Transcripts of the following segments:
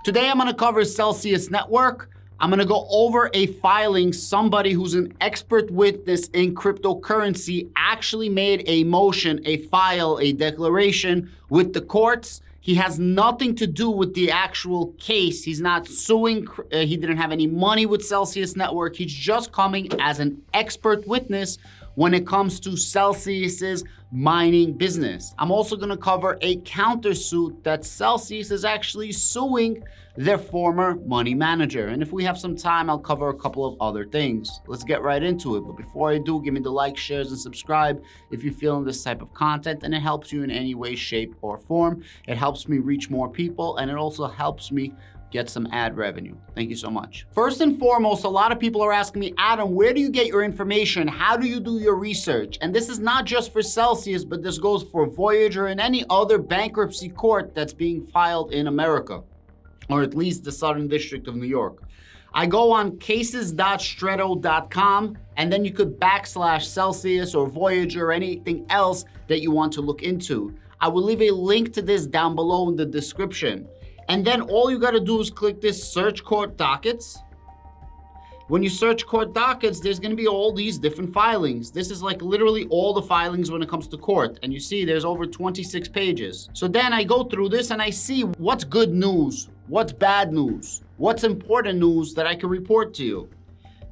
Today, I'm going to cover Celsius Network. I'm going to go over a filing somebody who's an expert witness in cryptocurrency actually made a motion, a file, a declaration with the courts. He has nothing to do with the actual case. He's not suing. He didn't have any money with Celsius Network. He's just coming as an expert witness when it comes to Celsius's mining business. I'm also going to cover a countersuit that Celsius is actually suing their former money manager. And if we have some time, I'll cover a couple of other things. Let's get right into it. But before I do, give me the like, shares, and subscribe if you're feeling this type of content and it helps you in any way, shape, or form. It helps me reach more people and it also helps me get some ad revenue. Thank you so much. First and foremost, a lot of people are asking me, Adam, where do you get your information? How do you do your research? And this is not just for Celsius, but this goes for Voyager and any other bankruptcy court that's being filed in America, or at least the Southern District of New York. I go on cases.stretto.com and then you could / Celsius or Voyager or anything else that you want to look into. I will leave a link to this down below in the description. And then all you gotta do is click this search court dockets. When you search court dockets, there's gonna be all these different filings. This is like literally all the filings when it comes to court. And you see there's over 26 pages. So then I go through this and I see what's good news, what's bad news, what's important news that I can report to you.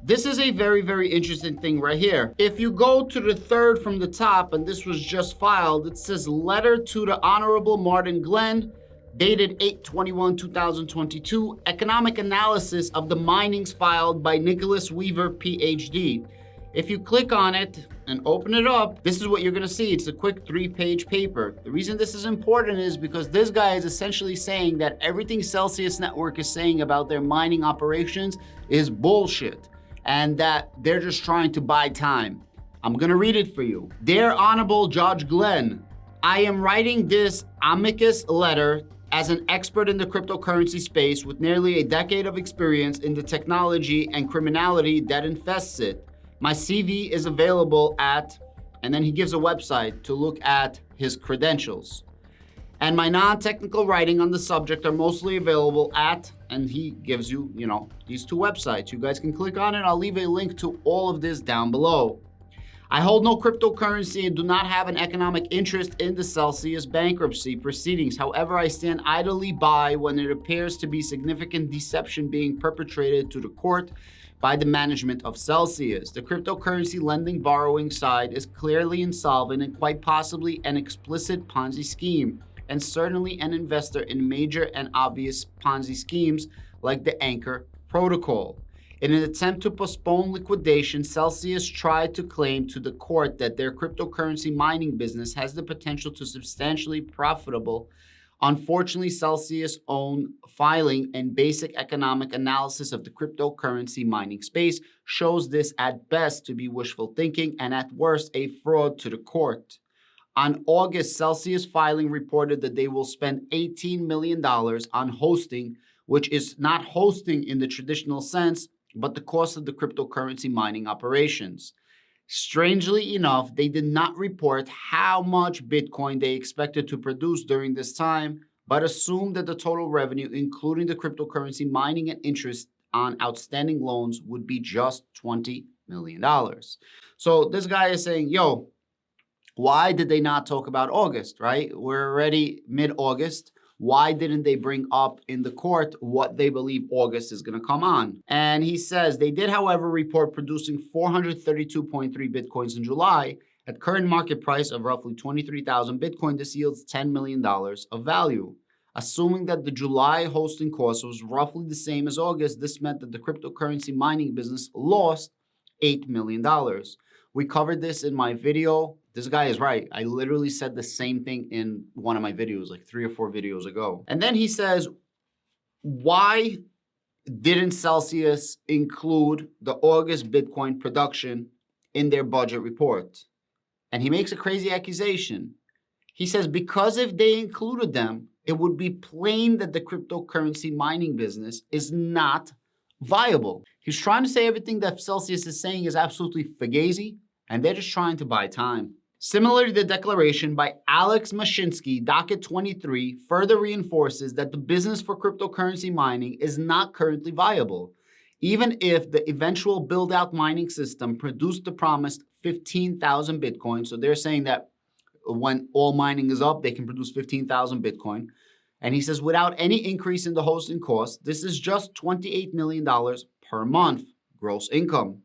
This is a very, very interesting thing right here. If you go to the third from the top, and this was just filed, it says letter to the Honorable Martin Glenn, dated 8/21/2022, economic analysis of the minings filed by Nicholas Weaver, PhD. If you click on it and open it up, this is what you're gonna see. It's a quick 3-page paper. The reason this is important is because this guy is essentially saying that everything Celsius Network is saying about their mining operations is bullshit and that they're just trying to buy time. I'm gonna read it for you. Dear Honorable Judge Glenn, I am writing this amicus letter as an expert in the cryptocurrency space with nearly a decade of experience in the technology and criminality that infests it. My CV is available at, and then he gives a website to look at his credentials. And my non-technical writing on the subject are mostly available at, and he gives you, these 2 websites. You guys can click on it. I'll leave a link to all of this down below. I hold no cryptocurrency and do not have an economic interest in the Celsius bankruptcy proceedings. However, I stand idly by when it appears to be significant deception being perpetrated to the court by the management of Celsius. The cryptocurrency lending borrowing side is clearly insolvent and quite possibly an explicit Ponzi scheme, and certainly an investor in major and obvious Ponzi schemes like the Anchor protocol. In an attempt to postpone liquidation, Celsius tried to claim to the court that their cryptocurrency mining business has the potential to substantially profitable. Unfortunately, Celsius' own filing and basic economic analysis of the cryptocurrency mining space shows this at best to be wishful thinking and at worst a fraud to the court. On August, Celsius filing reported that they will spend $18 million on hosting, which is not hosting in the traditional sense, but the cost of the cryptocurrency mining operations. Strangely enough, they did not report how much Bitcoin they expected to produce during this time, but assumed that the total revenue, including the cryptocurrency mining and interest on outstanding loans, would be just $20 million. So this guy is saying, yo, why did they not talk about August, right? We're already mid-August. Why didn't they bring up in the court what they believe August is going to come on? And he says they did, however, report producing 432.3 Bitcoins in July. At current market price of roughly 23,000 Bitcoin, this yields $10 million of value. Assuming that the July hosting cost was roughly the same as August, this meant that the cryptocurrency mining business lost $8 million. We covered this in my video. This guy is right. I literally said the same thing in one of my videos, like 3 or 4 videos ago. And then he says, why didn't Celsius include the August Bitcoin production in their budget report? And he makes a crazy accusation. He says, because if they included them, it would be plain that the cryptocurrency mining business is not viable. He's trying to say everything that Celsius is saying is absolutely fugazi, and they're just trying to buy time. Similarly, the declaration by Alex Mashinsky, docket 23, further reinforces that the business for cryptocurrency mining is not currently viable, even if the eventual build-out mining system produced the promised 15,000 Bitcoin. So they're saying that when all mining is up, they can produce 15,000 Bitcoin. And he says, without any increase in the hosting cost, this is just $28 million per month gross income,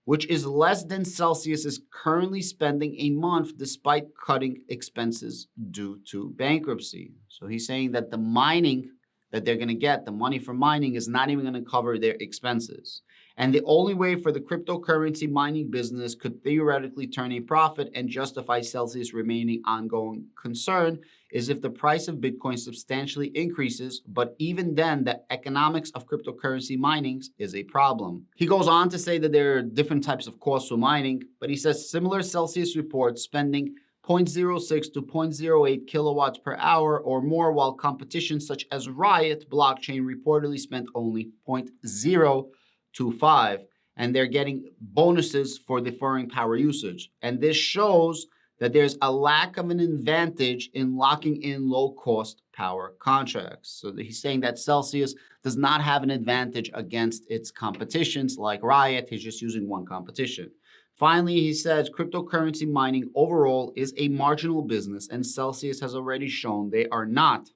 which is less than Celsius is currently spending a month despite cutting expenses due to bankruptcy. So he's saying that the mining that they're going to get, the money from mining, is not even going to cover their expenses. And the only way for the cryptocurrency mining business could theoretically turn a profit and justify Celsius remaining ongoing concern is if the price of Bitcoin substantially increases, but even then, the economics of cryptocurrency mining is a problem. He goes on to say that there are different types of costs for mining, but he says similar Celsius reports spending 0.06 to 0.08 kilowatts per hour or more, while competition such as Riot blockchain reportedly spent only 0.025, and they're getting bonuses for deferring power usage. And this shows that there's a lack of an advantage in locking in low-cost power contracts. So he's saying that Celsius does not have an advantage against its competitions like Riot. He's just using one competition. Finally, he says cryptocurrency mining overall is a marginal business, and Celsius has already shown they are not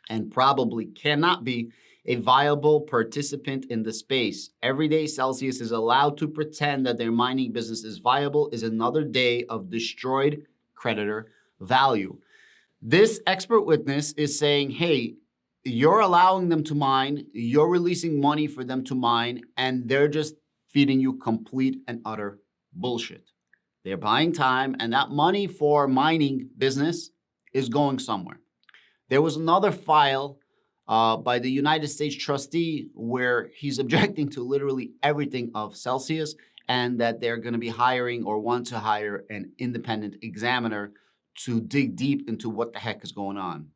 and probably cannot be a viable participant in the space. Every day Celsius is allowed to pretend that their mining business is viable is another day of destroyed creditor value. This expert witness is saying, hey, you're allowing them to mine, you're releasing money for them to mine, and they're just feeding you complete and utter bullshit. They're buying time, and that money for mining business is going somewhere. There was another file by the United States trustee where he's objecting to literally everything of Celsius, and that they're going to be hiring or want to hire an independent examiner to dig deep into what the heck is going on.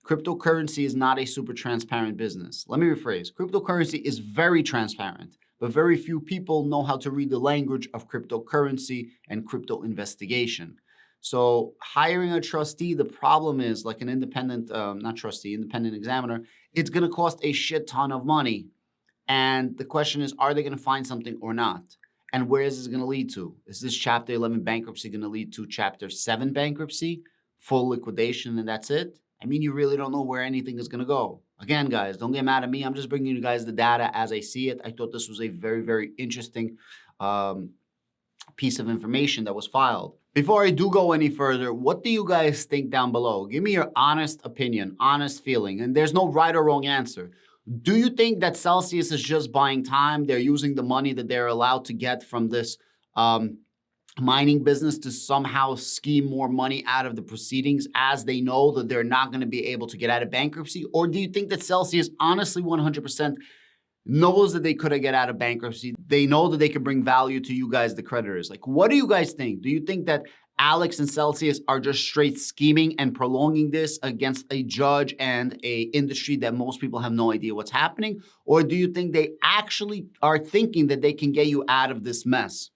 Cryptocurrency is not a super transparent business. Let me rephrase. Cryptocurrency is very transparent, but very few people know how to read the language of cryptocurrency and crypto investigation. So hiring a trustee, the problem is like an independent, independent examiner, it's going to cost a shit ton of money. And the question is, are they going to find something or not? And where is this going to lead to? Is this Chapter 11 bankruptcy going to lead to Chapter 7 bankruptcy, full liquidation, and that's it? I mean, you really don't know where anything is going to go. Again, guys, don't get mad at me. I'm just bringing you guys the data as I see it. I thought this was a very, very interesting piece of information that was filed. Before I do go any further, what do you guys think down below? Give me your honest opinion, honest feeling, and there's no right or wrong answer. Do you think that Celsius is just buying time? They're using the money that they're allowed to get from this mining business to somehow scheme more money out of the proceedings as they know that they're not going to be able to get out of bankruptcy? Or do you think that Celsius honestly 100% knows that they could get out of bankruptcy? They know that they could bring value to you guys, the creditors. Like, what do you guys think? Do you think that Alex and Celsius are just straight scheming and prolonging this against a judge and a industry that most people have no idea what's happening? Or do you think they actually are thinking that they can get you out of this mess?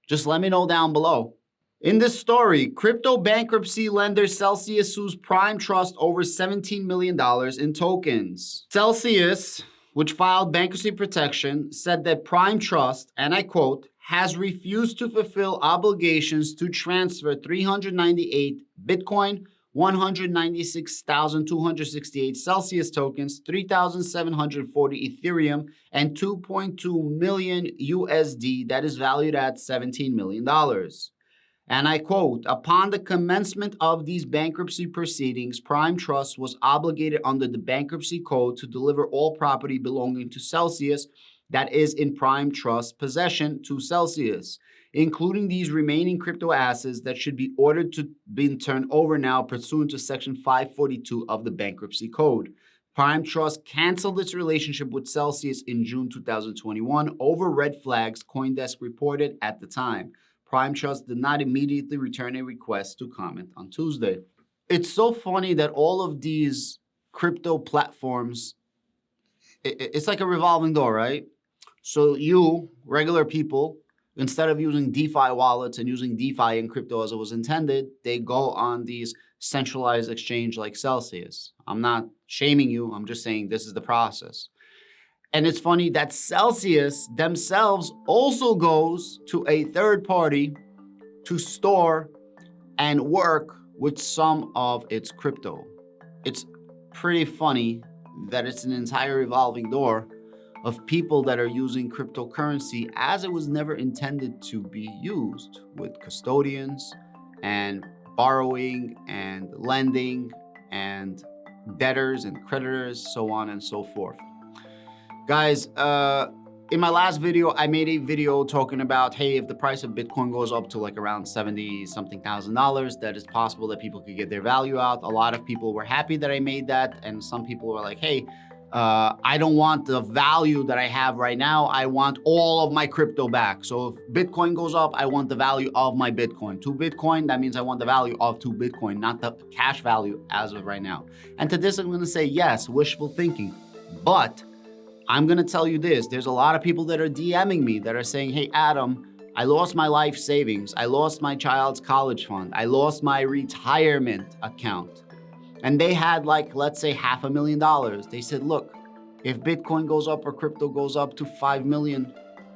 Just let me know down below. In this story, crypto bankruptcy lender Celsius sues Prime Trust over $17 million in tokens. Celsius, which filed bankruptcy protection, said that Prime Trust, and I quote, has refused to fulfill obligations to transfer 398 Bitcoin, 196,268 Celsius tokens, 3,740 Ethereum, and 2.2 million USD that is valued at $17 million. And I quote, upon the commencement of these bankruptcy proceedings, Prime Trust was obligated under the bankruptcy code to deliver all property belonging to Celsius that is in Prime Trust possession to Celsius, including these remaining crypto assets that should be ordered to be turned over now pursuant to Section 542 of the Bankruptcy Code. Prime Trust canceled its relationship with Celsius in June 2021 over red flags CoinDesk reported at the time. Prime Trust did not immediately return a request to comment on Tuesday. It's so funny that all of these crypto platforms, it's like a revolving door, right? So you, regular people, Instead of using DeFi wallets and using DeFi and crypto as it was intended, they go on these centralized exchange like Celsius. I'm not shaming you. I'm just saying this is the process. And it's funny that Celsius themselves also goes to a third party to store and work with some of its crypto. It's pretty funny that it's an entire revolving door of people that are using cryptocurrency as it was never intended to be used, with custodians and borrowing and lending and debtors and creditors, so on and so forth. Guys, in my last video, I made a video talking about, hey, if the price of Bitcoin goes up to like around $70-something thousand, that it's possible that people could get their value out. A lot of people were happy that I made that, and some people were like, hey, I don't want the value that I have right now. I want all of my crypto back. So if Bitcoin goes up, I want the value of my Bitcoin. 2 Bitcoin, that means I want the value of 2 Bitcoin, not the cash value as of right now. And to this, I'm gonna say, yes, wishful thinking. But I'm gonna tell you this, there's a lot of people that are DMing me that are saying, hey, Adam, I lost my life savings. I lost my child's college fund. I lost my retirement account. And they had like, let's say $500,000. They said, look, if Bitcoin goes up or crypto goes up to 5 million,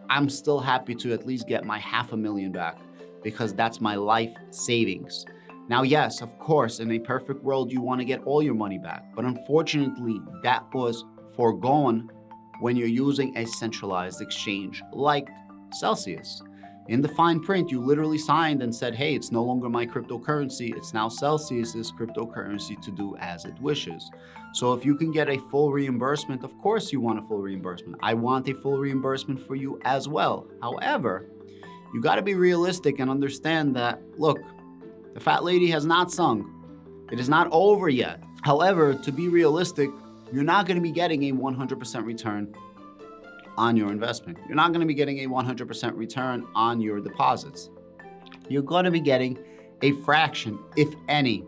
I'm still happy to at least get my $500,000 back because that's my life savings. Now, yes, of course, in a perfect world, you want to get all your money back. But unfortunately, that was foregone when you're using a centralized exchange like Celsius. In the fine print, you literally signed and said, hey, it's no longer my cryptocurrency. It's now Celsius's cryptocurrency to do as it wishes. So if you can get a full reimbursement, of course you want a full reimbursement. I want a full reimbursement for you as well. However, you got to be realistic and understand that, look, the fat lady has not sung. It is not over yet. However, to be realistic, you're not going to be getting a 100% return on your investment. You're not going to be getting a 100% return on your deposits. You're going to be getting a fraction, if any.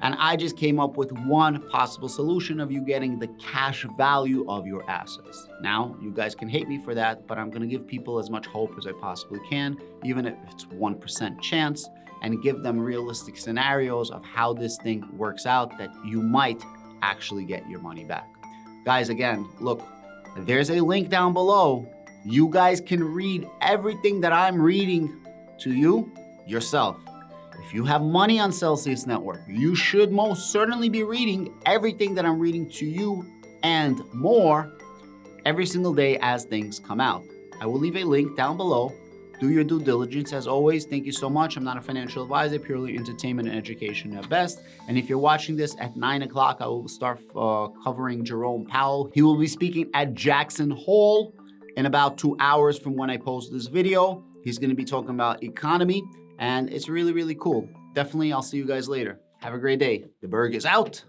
And I just came up with one possible solution of you getting the cash value of your assets. Now, you guys can hate me for that, but I'm going to give people as much hope as I possibly can, even if it's 1% chance, and give them realistic scenarios of how this thing works out that you might actually get your money back. Guys, again, look, there's a link down below. You guys can read everything that I'm reading to you yourself. If you have money on Celsius Network, you should most certainly be reading everything that I'm reading to you and more every single day as things come out. I will leave a link down below. Do your due diligence. As always, thank you so much. I'm not a financial advisor, purely entertainment and education at best. And if you're watching this at 9 o'clock, I will start covering Jerome Powell. He will be speaking at Jackson Hole in about 2 hours from when I post this video. He's going to be talking about economy, and it's really, really cool. Definitely, I'll see you guys later. Have a great day. The Berg is out.